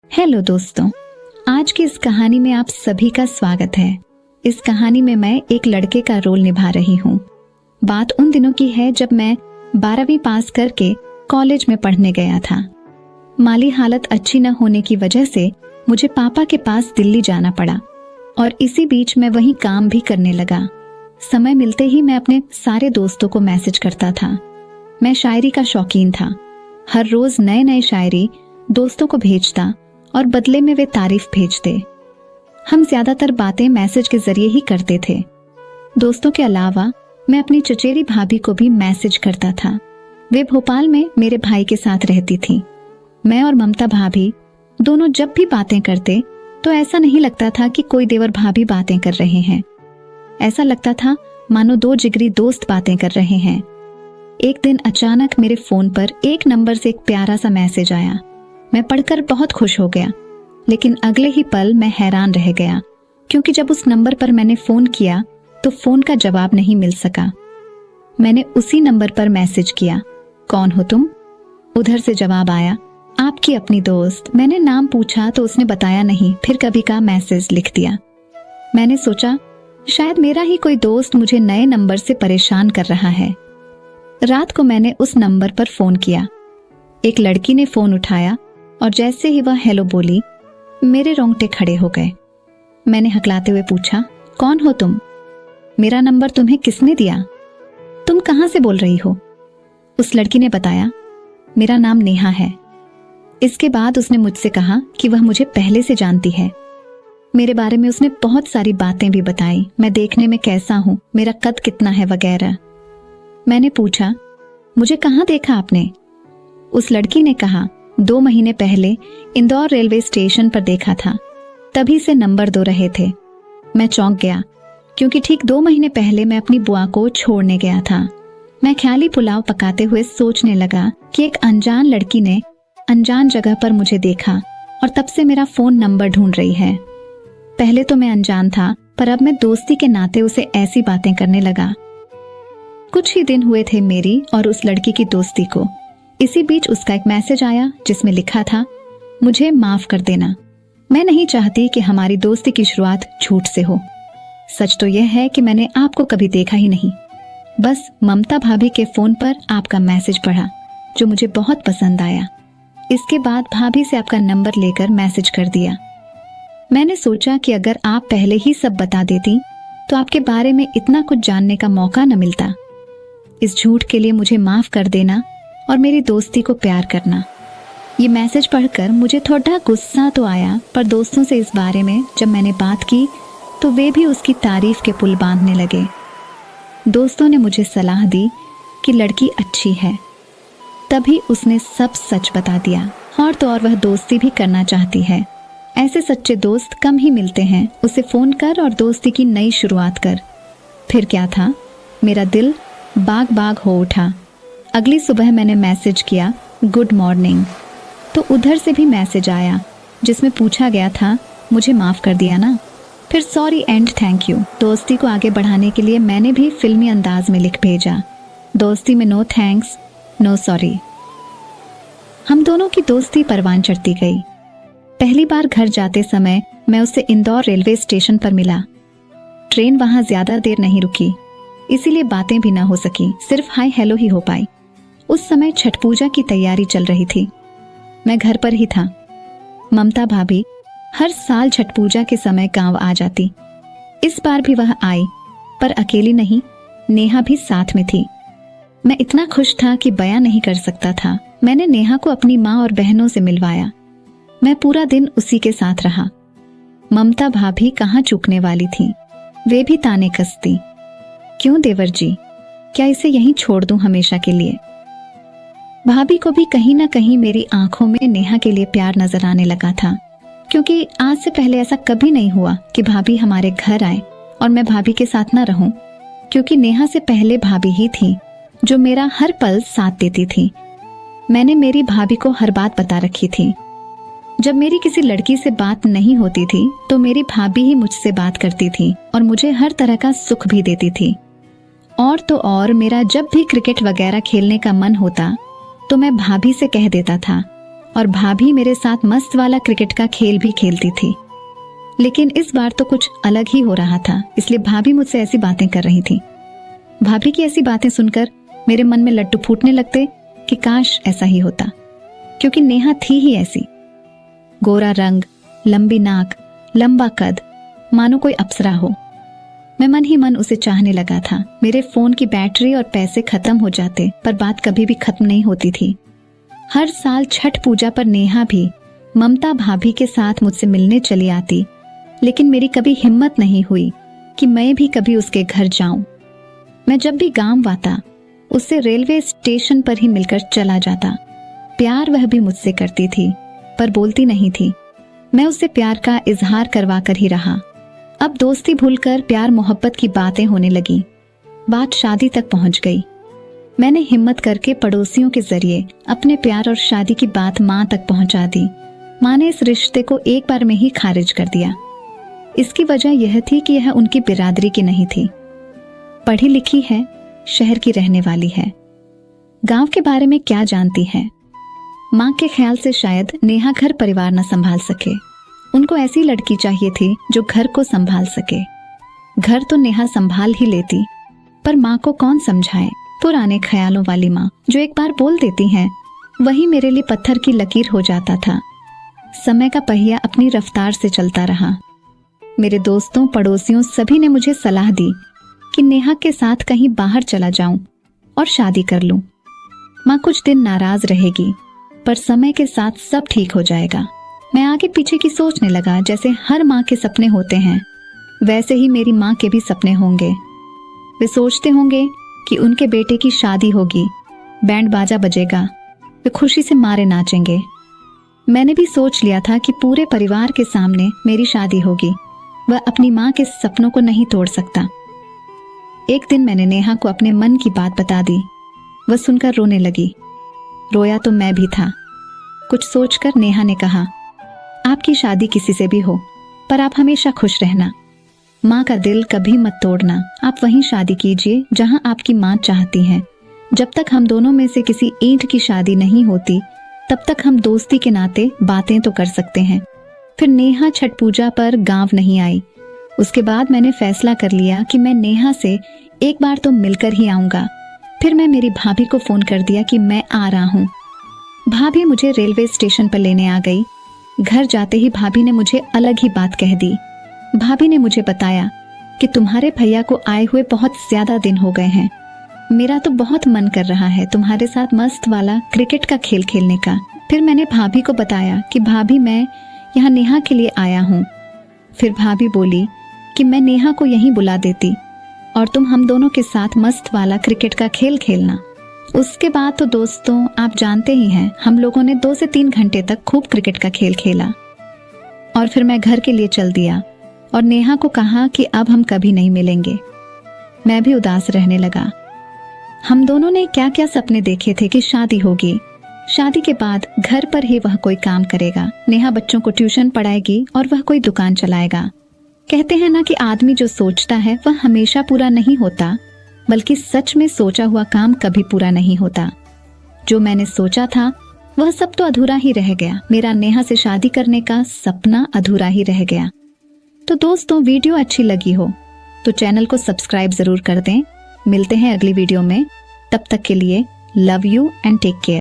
Hello दोस्तों, आज की इस कहानी में आप सभी का स्वागत है। इस कहानी में मैं एक लड़के का रोल निभा रही हूँ। बात उन दिनों की है जब मैं 12वीं पास करके कॉलेज में पढ़ने गया था। माली हालत अच्छी न होने की वजह से मुझे पापा के पास दिल्ली जाना पड़ा और इसी बीच मैं वहीं काम भी करने लगा। समय मिलते ही मैं अपने सारे दोस्तों को मैसेज करता था। मैं शायरी का शौकीन था। हर रोज नए नए शायरी दोस्तों को भेजता और बदले में वे तारीफ भेजते। हम ज्यादातर बातें मैसेज के जरिए ही करते थे। दोस्तों के अलावा मैं अपनी चचेरी भाभी को भी मैसेज करता था। वे भोपाल में मेरे भाई के साथ रहती थी। मैं और ममता भाभी दोनों जब भी बातें करते तो ऐसा नहीं लगता था कि कोई देवर भाभी बातें कर रहे हैं। ऐसा लगता था मानो दो जिगरी दोस्त बातें कर रहे हैं। एक दिन अचानक मेरे फोन पर एक नंबर से एक प्यारा सा मैसेज आया। मैं पढ़कर बहुत खुश हो गया, लेकिन अगले ही पल मैं हैरान रह गया, क्योंकि जब उस नंबर पर मैंने फोन किया तो फोन का जवाब नहीं मिल सका। मैंने उसी नंबर पर मैसेज किया, कौन हो तुम? उधर से जवाब आया, आपकी अपनी दोस्त। मैंने नाम पूछा तो उसने बताया नहीं, फिर कभी का मैसेज लिख दिया। मैंने सोचा शायद मेरा ही कोई दोस्त मुझे नए नंबर से परेशान कर रहा है। रात को मैंने उस नंबर पर फोन किया। एक लड़की ने फोन उठाया और जैसे ही वह हेलो बोली, मेरे रोंगटे खड़े हो गए। मैंने हकलाते हुए पूछा, कौन हो तुम? मेरा नंबर तुम्हें किसने दिया? तुम कहां से बोल रही हो? उस लड़की ने बताया, मेरा नाम नेहा है। इसके बाद उसने मुझसे कहा कि वह मुझे पहले से जानती है। मेरे बारे में उसने बहुत सारी बातें भी बताई। मैं देखने में कैसा हूं, मेरा कद कितना है वगैरह। मैंने पूछा, मुझे कहाँ देखा आपने? उस लड़की ने कहा, 2 महीने पहले इंदौर रेलवे स्टेशन पर देखा था, तभी से नंबर दो रहे थे। मैं चौंक गया, क्योंकि ठीक 2 महीने पहले मैं अपनी बुआ को छोड़ने गया था। मैं ख्याली पुलाव पकाते हुए सोचने लगा कि एक अनजान लड़की ने अनजान जगह पर मुझे देखा और तब से मेरा फोन नंबर ढूंढ रही है। पहले तो मैं अनजान था, पर अब मैं दोस्ती के नाते उसे ऐसी बातें करने लगा। कुछ ही दिन हुए थे मेरी और उस लड़की की दोस्ती को। इसी बीच उसका एक मैसेज आया जिसमें लिखा था, मुझे माफ कर देना, मैं नहीं चाहती कि हमारी दोस्ती की शुरुआत झूठ से हो। सच तो यह है कि मैंने आपको कभी देखा ही नहीं, बस ममता भाभी के फोन पर आपका मैसेज पढ़ा जो मुझे बहुत पसंद आया। इसके बाद भाभी से आपका नंबर लेकर मैसेज कर दिया। मैंने सोचा कि अगर आप पहले ही सब बता देती तो आपके बारे में इतना कुछ जानने का मौका न मिलता। इस झूठ के लिए मुझे माफ कर देना और मेरी दोस्ती को प्यार करना। ये मैसेज पढ़कर मुझे थोड़ा गुस्सा तो आया, पर दोस्तों से इस बारे में जब मैंने बात की तो वे भी उसकी तारीफ के पुल बांधने लगे। दोस्तों ने मुझे सलाह दी कि लड़की अच्छी है। तभी उसने सब सच बता दिया, और तो और वह दोस्ती भी करना चाहती है। ऐसे सच्चे दोस्त कम ही मिलते हैं। उसे फोन कर और दोस्ती की नई शुरुआत कर। फिर क्या था, मेरा दिल बाग बाग हो उठा। अगली सुबह मैंने मैसेज किया, गुड मॉर्निंग, तो उधर से भी मैसेज आया जिसमें पूछा गया था, मुझे माफ कर दिया ना? फिर सॉरी एंड थैंक यू। दोस्ती को आगे बढ़ाने के लिए मैंने भी फिल्मी अंदाज में लिख भेजा, दोस्ती में नो थैंक्स नो सॉरी। हम दोनों की दोस्ती परवान चढ़ती गई। पहली बार घर जाते समय मैं उससे इंदौर रेलवे स्टेशन पर मिला। ट्रेन वहां ज्यादा देर नहीं रुकी, इसीलिए बातें भी ना हो सकी, सिर्फ हाय हेलो ही हो पाई। उस समय छठ पूजा की तैयारी चल रही थी। मैं घर पर ही था। ममता भाभी हर साल छठ पूजा के समय गांव आ जाती। इस बार भी वह आई, पर अकेली नहीं, नेहा भी साथ में थी। मैं इतना खुश था कि बयां नहीं कर सकता था। मैंने नेहा को अपनी माँ और बहनों से मिलवाया। मैं पूरा दिन उसी के साथ रहा। ममता भाभी कहाँ चूकने वाली थी, वे भी ताने कसती, क्यों देवर जी, क्या इसे यहीं छोड़ दूं हमेशा के लिए? भाभी को भी कहीं ना कहीं मेरी आंखों में नेहा के लिए प्यार नजर आने लगा था, क्योंकि आज से पहले ऐसा कभी नहीं हुआ कि भाभी हमारे घर आए और मैं भाभी के साथ ना रहूं, क्योंकि नेहा से पहले भाभी ही थी जो मेरा हर पल साथ देती थी। मैंने मेरी भाभी को हर बात बता रखी थी। जब मेरी किसी लड़की से बात नहीं होती थी तो मेरी भाभी ही मुझसे बात करती थी और मुझे हर तरह का सुख भी देती थी। और तो और मेरा जब भी क्रिकेट वगैरह खेलने का मन होता तो मैं भाभी से कह देता था और भाभी मेरे साथ मस्त वाला क्रिकेट का खेल भी खेलती थी। लेकिन इस बार तो कुछ अलग ही हो रहा था, इसलिए भाभी मुझसे ऐसी बातें कर रही थी। भाभी की ऐसी बातें सुनकर मेरे मन में लड्डू फूटने लगते कि काश ऐसा ही होता, क्योंकि नेहा थी ही ऐसी। गोरा रंग, लंबी नाक, लंबा कद, मानो कोई अप्सरा हो। मैं मन ही मन उसे चाहने लगा था। मेरे फोन की बैटरी और पैसे खत्म हो जाते, पर बात कभी भी खत्म नहीं होती थी। हर साल छठ पूजा पर नेहा भी ममता भाभी के साथ मुझसे मिलने चली आती, लेकिन मेरी कभी हिम्मत नहीं हुई कि मैं भी कभी उसके घर जाऊं। मैं जब भी गांव आता उससे रेलवे स्टेशन पर ही मिलकर चला जाता। प्यार वह भी मुझसे करती थी, पर बोलती नहीं थी। मैं उससे प्यार का इजहार करवा कर ही रहा। अब दोस्ती भूलकर प्यार मोहब्बत की बातें होने लगी। बात शादी तक पहुंच गई। मैंने हिम्मत करके पड़ोसियों के जरिए अपने प्यार और शादी की बात माँ तक पहुंचा दी। माँ ने इस रिश्ते को एक बार में ही खारिज कर दिया। इसकी वजह यह थी कि यह उनकी बिरादरी की नहीं थी। पढ़ी लिखी है, शहर की रहने वाली है, गांव के बारे में क्या जानती है। माँ के ख्याल से शायद नेहा घर परिवार न संभाल सके। उनको ऐसी लड़की चाहिए थी जो घर को संभाल सके। घर तो नेहा संभाल ही लेती, पर माँ को कौन समझाए। पुराने ख्यालों वाली माँ जो एक बार बोल देती हैं, वही मेरे लिए पत्थर की लकीर हो जाता था। समय का पहिया अपनी रफ्तार से चलता रहा। मेरे दोस्तों, पड़ोसियों सभी ने मुझे सलाह दी कि नेहा के साथ कहीं बाहर चला जाऊं और शादी कर लूं। माँ कुछ दिन नाराज रहेगी, पर समय के साथ सब ठीक हो जाएगा। मैं आगे पीछे की सोचने लगा। जैसे हर माँ के सपने होते हैं, वैसे ही मेरी माँ के भी सपने होंगे। वे सोचते होंगे कि उनके बेटे की शादी होगी, बैंड बाजा बजेगा, वे खुशी से मारे नाचेंगे। मैंने भी सोच लिया था कि पूरे परिवार के सामने मेरी शादी होगी। वह अपनी माँ के सपनों को नहीं तोड़ सकता। एक दिन मैंने नेहा को अपने मन की बात बता दी। वह सुनकर रोने लगी। रोया तो मैं भी था। कुछ सोचकर नेहा ने कहा, आपकी शादी किसी से भी हो, पर आप हमेशा खुश रहना। माँ का दिल कभी मत तोड़ना। आप वहीं शादी कीजिए जहाँ आपकी माँ चाहती हैं। जब तक हम दोनों में से किसी ईंट की शादी नहीं होती, तब तक हम दोस्ती के नाते बातें तो कर सकते हैं। फिर नेहा छठ पूजा पर गांव नहीं आई। उसके बाद मैंने फैसला कर लिया कि मैं नेहा से एक बार तो मिलकर ही आऊंगा। फिर मैं मेरी भाभी को फोन कर दिया कि मैं आ रहा हूँ। भाभी मुझे रेलवे स्टेशन पर लेने आ गई। घर जाते ही भाभी ने मुझे अलग ही बात कह दी। भाभी ने मुझे बताया कि तुम्हारे भैया को आए हुए बहुत ज्यादा दिन हो गए हैं। मेरा तो बहुत मन कर रहा है तुम्हारे साथ मस्त वाला क्रिकेट का खेल खेलने का। फिर मैंने भाभी को बताया कि भाभी मैं यहाँ नेहा के लिए आया हूँ। फिर भाभी बोली कि मैं नेहा को यहीं बुला देती और तुम हम दोनों के साथ मस्त वाला क्रिकेट का खेल खेलना। उसके बाद तो दोस्तों आप जानते ही हैं, हम लोगों ने 2 से 3 घंटे तक खूब क्रिकेट का खेल खेला और फिर मैं घर के लिए चल दिया और नेहा को कहा कि अब हम कभी नहीं मिलेंगे। मैं भी उदास रहने लगा। हम दोनों ने क्या क्या सपने देखे थे कि शादी होगी, शादी के बाद घर पर ही वह कोई काम करेगा, नेहा बच्चों को ट्यूशन पढ़ाएगी और वह कोई दुकान चलाएगा। कहते हैं ना कि आदमी जो सोचता है वह हमेशा पूरा नहीं होता, बल्कि सच में सोचा हुआ काम कभी पूरा नहीं होता। जो मैंने सोचा था वह सब तो अधूरा ही रह गया। मेरा नेहा से शादी करने का सपना अधूरा ही रह गया। तो दोस्तों, वीडियो अच्छी लगी हो तो चैनल को सब्सक्राइब जरूर कर दें। मिलते हैं अगली वीडियो में। तब तक के लिए love you and take care.